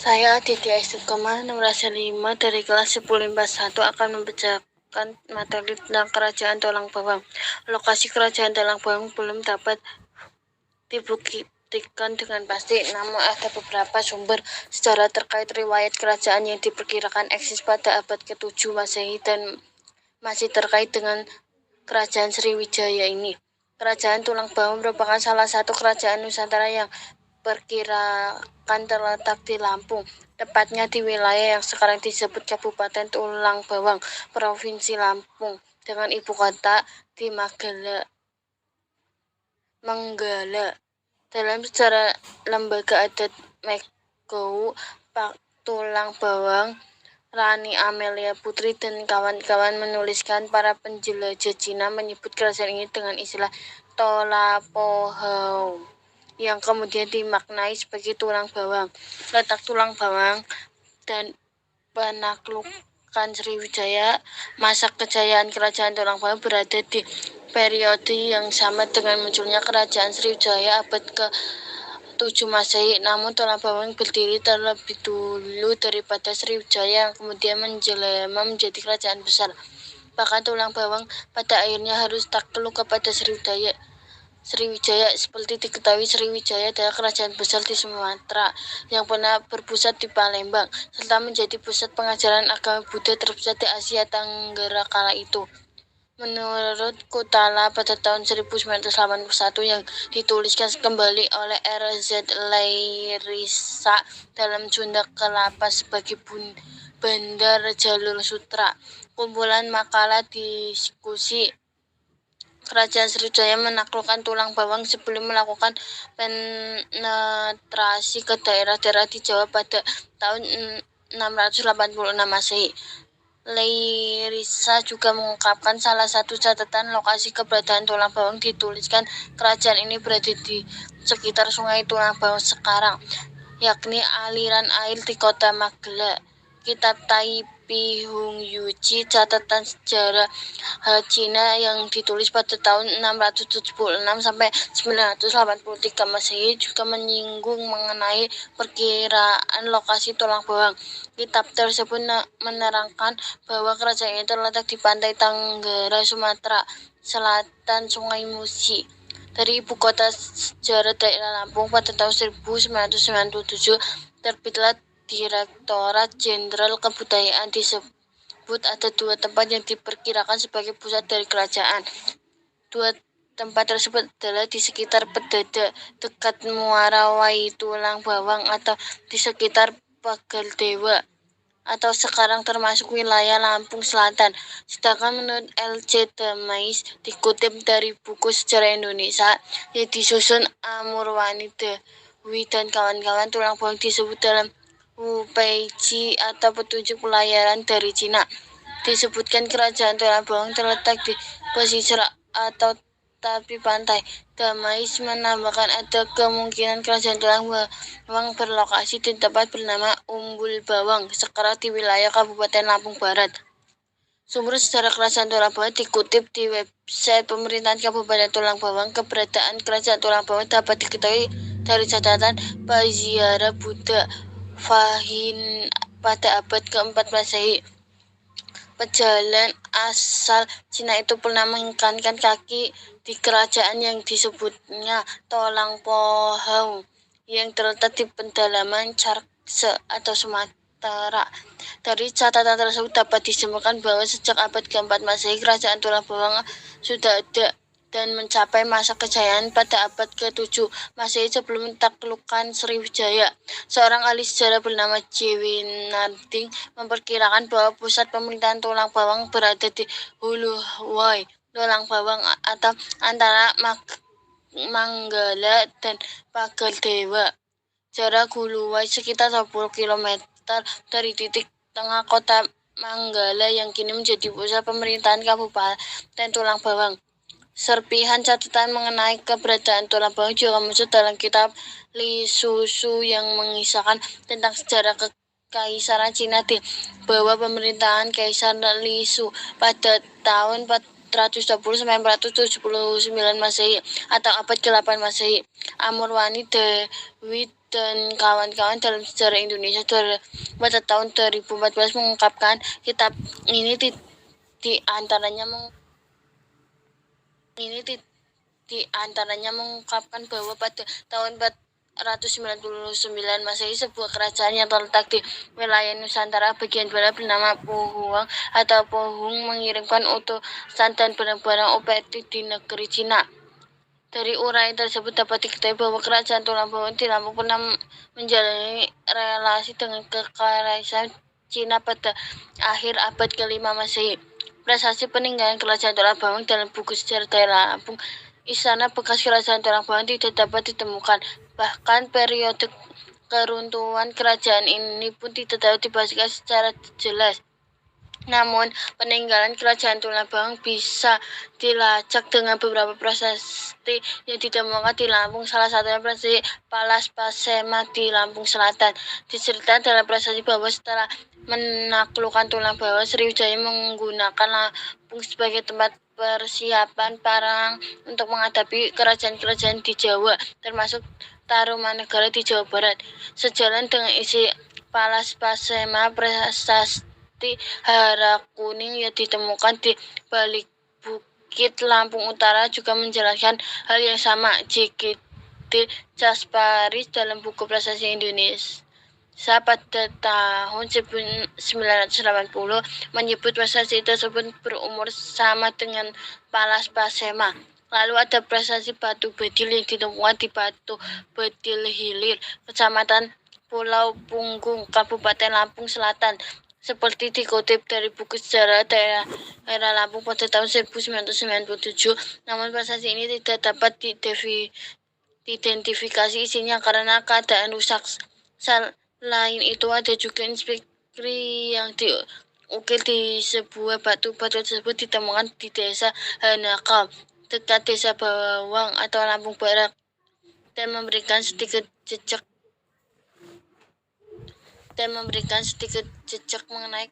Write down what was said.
Saya Aditya Istukoma, nomor 5 dari kelas 1051 akan membacakan materi tentang Kerajaan Tolang Bawang. Lokasi Kerajaan Tolang Bawang belum dapat dibuktikan dengan pasti, namun ada beberapa sumber sejarah terkait riwayat kerajaan yang diperkirakan eksis pada abad ke-7 Masehi dan masih terkait dengan Kerajaan Sriwijaya ini. Kerajaan Tulang Bawang merupakan salah satu kerajaan Nusantara yang perkirakan terletak di Lampung, tepatnya di wilayah yang sekarang disebut Kabupaten Tulang Bawang, Provinsi Lampung, dengan ibu kota di Menggala. Dalam sejarah lembaga adat Megawuu, Pak Tulang Bawang, Rani Amelia Putri dan kawan-kawan menuliskan para penjelajah Cina menyebut kerajaan ini dengan istilah Tolapohau, yang kemudian dimaknai sebagai tulang bawang. Letak tulang bawang dan penaklukan Sriwijaya, masa kejayaan kerajaan tulang bawang berada di periode yang sama dengan munculnya kerajaan Sriwijaya abad ke-7 Masehi, namun Tulang Bawang berdiri terlebih dulu daripada Sriwijaya yang kemudian menjelma menjadi kerajaan besar. Bahkan Tulang Bawang pada akhirnya harus takluk kepada Sriwijaya. Seperti diketahui, Sriwijaya adalah kerajaan besar di Sumatera yang pernah berpusat di Palembang, serta menjadi pusat pengajaran agama Buddha terbesar di Asia Tenggara kala itu. Menurut Kutala pada tahun 1981 yang dituliskan kembali oleh R.Z. Lairisa dalam Sunda Kelapa sebagai Bandar Jalur Sutra, kumpulan makalah diskusi Kerajaan Sriwijaya menaklukkan Tulang Bawang sebelum melakukan penetrasi ke daerah-daerah di Jawa pada tahun 686 Masehi. Lairisa juga mengungkapkan salah satu catatan lokasi keberadaan Tulang Bawang dituliskan kerajaan ini berada di sekitar Sungai Tulang Bawang sekarang, yakni aliran air di kota Magelang. Kitab Taipei Hung Yuji, catatan sejarah Cina yang ditulis pada tahun 676 sampai 983 Masehi juga menyinggung mengenai perkiraan lokasi Tulang Bawang. Kitab tersebut menerangkan bahwa kerajaan ini terletak di pantai Tenggara Sumatera Selatan Sungai Musi. Dari ibu kota sejarah daerah Lampung pada tahun 1997 terbitlah Direktorat Jenderal Kebudayaan. Disebut ada 2 tempat yang diperkirakan sebagai pusat dari kerajaan. 2 tempat tersebut adalah di sekitar Pedada, dekat Muara Wai Tulang Bawang, atau di sekitar Pagar Dewa, atau sekarang termasuk wilayah Lampung Selatan. Sedangkan menurut L.C. Damais, dikutip dari buku Sejarah Indonesia yang disusun Amurwani Dewi dan kawan-kawan, Tulang Bawang disebut dalam Wu Peiji atau petunjuk pelayaran dari Cina. Disebutkan kerajaan Tulang Bawang terletak di pesisir atau tepi pantai. Damais menambahkan ada kemungkinan kerajaan Tulang Bawang berlokasi di tempat bernama Umbul Bawang, sekarang di wilayah Kabupaten Lampung Barat. Sumber sejarah kerajaan Tulang Bawang dikutip di website pemerintahan Kabupaten Tulang Bawang. Keberadaan kerajaan Tulang Bawang dapat diketahui dari catatan Paziara Buddha Fahin pada abad ke-4 Masehi. Pejalan asal Cina itu pernah mengikatkan kaki di kerajaan yang disebutnya Tolang Pohau yang terletak di pedalaman Carkse atau Sumatera. Dari catatan tersebut dapat disimpulkan bahwa sejak abad ke-4 Masehi kerajaan Tulang Bawang sudah ada dan mencapai masa kejayaan pada abad ke-7 Masehi sebelum taklukan Sriwijaya. Seorang ahli sejarah bernama J. Winarding memperkirakan bahwa pusat pemerintahan Tulang Bawang berada di Huluwai Tulang Bawang atau antara Manggala dan Pagar Dewa. Jarak Huluwai sekitar 20 km dari titik tengah kota Manggala yang kini menjadi pusat pemerintahan Kabupaten Tulang Bawang. Serpihan catatan mengenai keberadaan Tulang Bawang juga muncul dalam kitab Li Susu yang mengisahkan tentang sejarah Kekaisaran Cina di bawah pemerintahan Kaisar Li Su pada tahun 420-479 Masehi atau abad ke-8 Masehi. Amurwani Dewi dan kawan-kawan dalam sejarah Indonesia pada tahun 2014 mengungkapkan kitab ini di antaranya mengungkapkan bahwa pada tahun 499 Masehi sebuah kerajaan yang terletak di wilayah Nusantara bagian barat bernama Puhuang atau Pohung mengirimkan utusan dan barang-barang operatif di negeri Cina. Dari uraian tersebut dapat diketahui bahwa kerajaan Tulang Bawang di Lampung pernah menjalani relasi dengan kekaisaran Cina pada akhir abad ke-5 Masehi. Prasasti peninggalan kerajaan Tulang Bawang dalam buku sejarah daerah Lampung, istana bekas kerajaan Tulang Bawang tidak dapat ditemukan. Bahkan periode keruntuhan kerajaan ini pun tidak dapat dipastikan secara jelas. Namun, peninggalan kerajaan Tulang Bawang bisa dilacak dengan beberapa prasasti yang ditemukan di Lampung, salah satunya prasasti Palas Pasema di Lampung Selatan. Diceritakan dalam prasasti bahwa setelah menaklukkan Tulang Bawang, Sriwijaya menggunakan Lampung sebagai tempat persiapan perang untuk menghadapi kerajaan-kerajaan di Jawa, termasuk Tarumanegara di Jawa Barat. Sejalan dengan isi Palas Pasema, prasasti Hara Kuning yang ditemukan di balik Bukit Lampung Utara juga menjelaskan hal yang sama. JGD Casparis dalam buku Prasasti Indonesia pada tahun 1980 menyebut prasasti tersebut berumur sama dengan Palas Pasema. Lalu ada prasasti Batu Bedil yang ditemukan di Batu Bedil Hilir, Kecamatan Pulau Punggung, Kabupaten Lampung Selatan. Seperti dikutip dari buku sejarah daerah Lampung pada tahun 1997, namun prasasti ini tidak dapat diidentifikasi isinya karena keadaan rusak. Selain itu, ada juga inskripsi yang diukir di sebuah batu. Batu tersebut ditemukan di desa Hanakam, dekat desa Bawang atau Lampung Barat, dan memberikan sedikit jejak mengenai